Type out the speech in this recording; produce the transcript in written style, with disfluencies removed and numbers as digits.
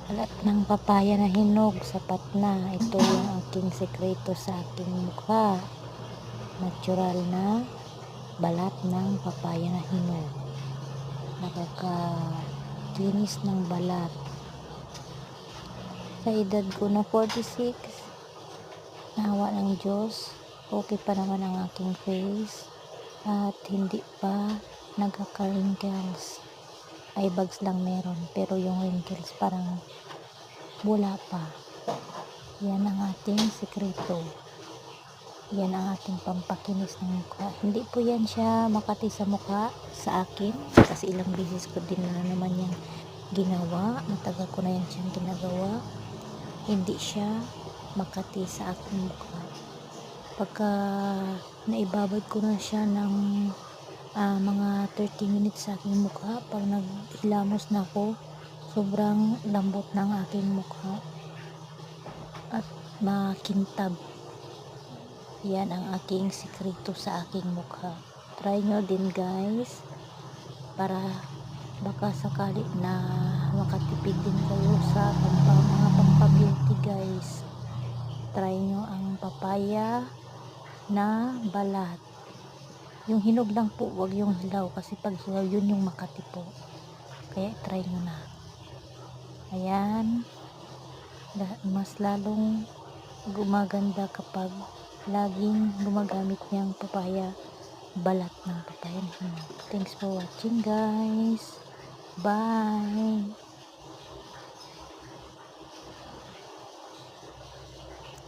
Balat ng papaya na hinog, sapat na. Ito yung aking sekreto sa aking mukha. Natural na balat ng papaya na hinog. Nakakakinis ng balat. Sa edad ko na 46, nawa ng Diyos, okay pa naman ang aking face at hindi pa nagka-wrinkles. Eye bags lang meron, pero yung wrinkles parang wala pa. Yan ang ating sekreto. Yan ang ating pampakinis ng mukha. Hindi po yan siya makati sa mukha sa akin, kasi ilang beses ko din na naman yan ginawa. Matagal ko na yan siyang ginagawa. Hindi siya makati sa aking mukha. Pagka naibabad ko na siya ng mga 30 minutes sa aking mukha, pag naghilamos na ako, sobrang lambot ng aking mukha at makintab. Yan ang aking sikreto sa aking mukha. Try nyo din guys, para baka sakali na makatipid din kayo sa mga pampabeauty guys. Try nyo ang papaya na balat. Yung hinog lang po, wag yung hilaw, kasi pag hilaw yun yung makati po. Kaya try nyo na. Ayan, mas lalong gumaganda kapag laging gumagamit niyang papaya, balat ng papaya na hinog. Thanks for watching guys. Bye.